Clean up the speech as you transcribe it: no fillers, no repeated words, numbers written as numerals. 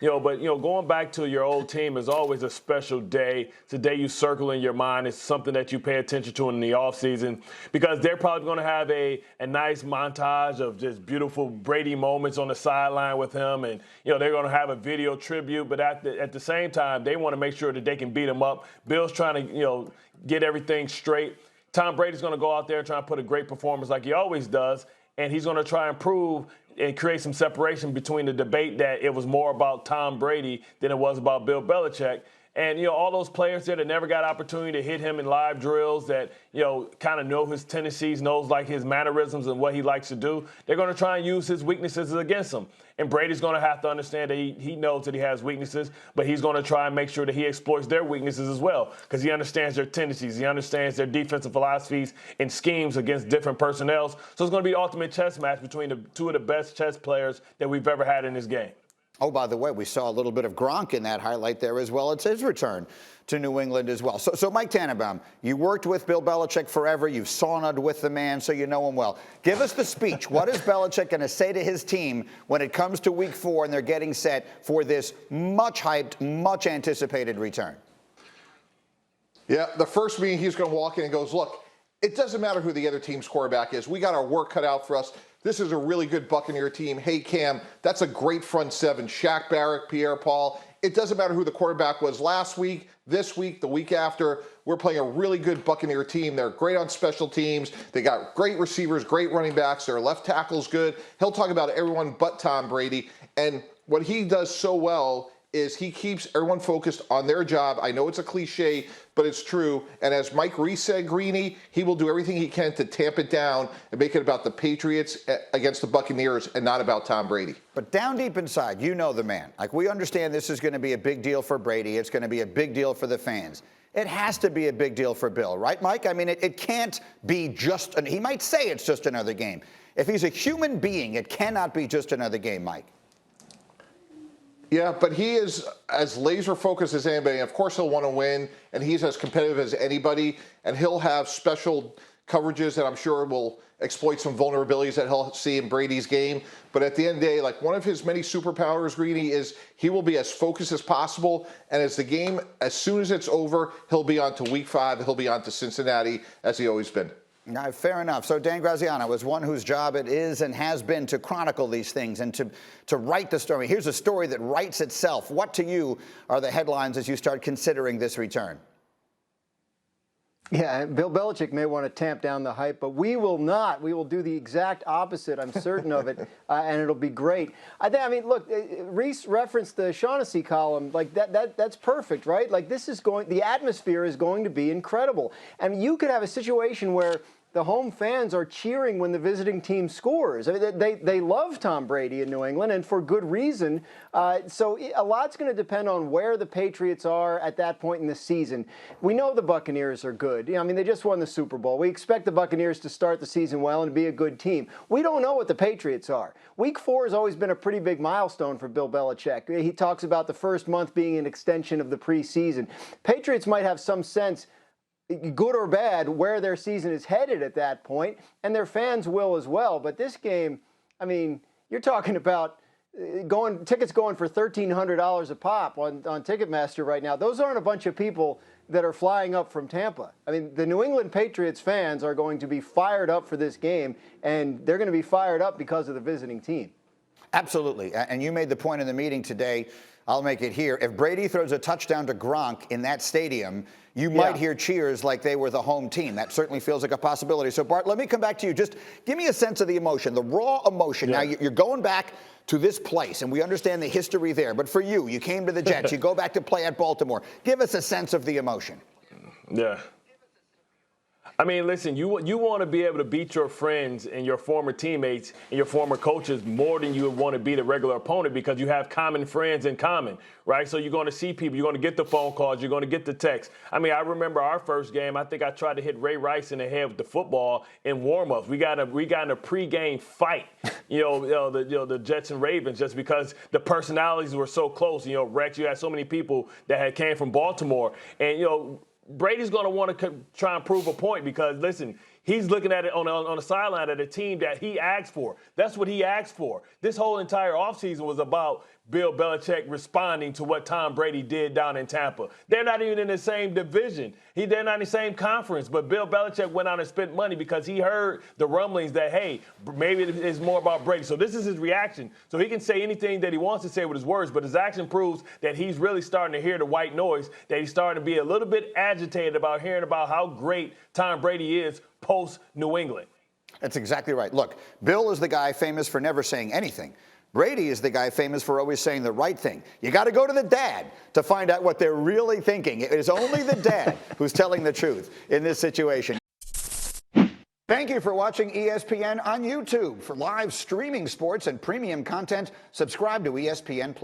But going back to your old team is always a special day. It's a day you circle in your mind. It's something that you pay attention to in the offseason because they're probably going to have a nice montage of just beautiful Brady moments on the sideline with him. And, they're going to have a video tribute. But at the same time, they want to make sure that they can beat him up. Bill's trying to, get everything straight. Tom Brady's going to go out there and try and put a great performance like he always does. And he's going to try and prove and create some separation between the debate that it was more about Tom Brady than it was about Bill Belichick. And, all those players there that never got opportunity to hit him in live drills that, kind of know his tendencies, knows like his mannerisms and what he likes to do, they're going to try and use his weaknesses against him. And Brady's going to have to understand that he knows that he has weaknesses, but he's going to try and make sure that he exploits their weaknesses as well because he understands their tendencies. He understands their defensive philosophies and schemes against different personnels. So it's going to be the ultimate chess match between the two of the best chess players that we've ever had in this game. Oh, by the way, we saw a little bit of Gronk in that highlight there as well. It's his return to New England as well. So Mike Tannenbaum, you worked with Bill Belichick forever. You've saunaed with the man, so you know him well. Give us the speech. What is Belichick going to say to his team when it comes to Week 4 and they're getting set for this much-hyped, much-anticipated return? Yeah, the first meeting, he's going to walk in and goes, look, it doesn't matter who the other team's quarterback is. We got our work cut out for us. This is a really good Buccaneer team. Hey, Cam, that's a great front seven. Shaq Barrett, Pierre-Paul. It doesn't matter who the quarterback was last week, this week, the week after. We're playing a really good Buccaneer team. They're great on special teams. They got great receivers, great running backs. Their left tackle's good. He'll talk about everyone but Tom Brady. And what he does so well is he keeps everyone focused on their job. I know it's a cliche, but it's true. And as Mike Reese said, Greeny, he will do everything he can to tamp it down and make it about the Patriots against the Buccaneers and not about Tom Brady. But down deep inside, you know the man. Like, we understand this is going to be a big deal for Brady. It's going to be a big deal for the fans. It has to be a big deal for Bill, right, Mike? I mean, it can't be just he might say it's just another game. If he's a human being, it cannot be just another game, Mike. Yeah, but he is as laser focused as anybody. Of course, he'll want to win, and he's as competitive as anybody. And he'll have special coverages that I'm sure will exploit some vulnerabilities that he'll see in Brady's game. But at the end of the day, like, one of his many superpowers, Greeny, is he will be as focused as possible. And as the game, as soon as it's over, he'll be on to Week 5. He'll be on to Cincinnati, as he always been. No, fair enough. So Dan Graziano is one whose job it is and has been to chronicle these things and to write the story. Here's a story that writes itself. What to you are the headlines as you start considering this return? Yeah, Bill Belichick may want to tamp down the hype, but we will not. We will do the exact opposite. I'm certain of it, and it'll be great. I mean, look, Reese referenced the Shaughnessy column. Like that's perfect, right? Like, the atmosphere is going to be incredible. And you could have a situation where the home fans are cheering when the visiting team scores. I mean, they love Tom Brady in New England, and for good reason. So a lot's going to depend on where the Patriots are at that point in the season. We know the Buccaneers are good. I mean, they just won the Super Bowl. We expect the Buccaneers to start the season well and be a good team. We don't know what the Patriots are. Week 4 has always been a pretty big milestone for Bill Belichick. He talks about the first month being an extension of the preseason. Patriots might have some sense, good or bad, where their season is headed at that point, and their fans will as well. But this game, I mean, you're talking about tickets going for $1,300 a pop on Ticketmaster right now. Those aren't a bunch of people that are flying up from Tampa. I mean, the New England Patriots fans are going to be fired up for this game, and they're going to be fired up because of the visiting team. Absolutely. And you made the point in the meeting today. I'll make it here. If Brady throws a touchdown to Gronk in that stadium, you might hear cheers like they were the home team. That certainly feels like a possibility. So, Bart, let me come back to you. Just give me a sense of the emotion, the raw emotion. Now, you're going back to this place, and we understand the history there. But for you, you came to the Jets. You go back to play at Baltimore. Give us a sense of the emotion. Yeah. I mean, listen, you want to be able to beat your friends and your former teammates and your former coaches more than you would want to beat a regular opponent because you have common friends in common, right? So you're going to see people. You're going to get the phone calls. You're going to get the texts. I mean, I remember our first game. I think I tried to hit Ray Rice in the head with the football in warm-ups. We got in a pregame fight, the Jets and Ravens, just because the personalities were so close. Rex, you had so many people that had came from Baltimore. And, Brady's going to want to try and prove a point because, listen, He's looking at it on the sideline at a team that he asked for. That's what he asked for. This whole entire offseason was about Bill Belichick responding to what Tom Brady did down in Tampa. They're not even in the same division. They're not in the same conference, but Bill Belichick went out and spent money because he heard the rumblings that, hey, maybe it's more about Brady. So this is his reaction. So he can say anything that he wants to say with his words, but his action proves that he's really starting to hear the white noise, that he's starting to be a little bit agitated about hearing about how great Tom Brady is post-New England. That's exactly right. Look, Bill is the guy famous for never saying anything. Brady is the guy famous for always saying the right thing. You got to go to the dad to find out what they're really thinking. It is only the dad who's telling the truth in this situation. Thank you for watching ESPN on YouTube. For live streaming sports and premium content, subscribe to ESPN+.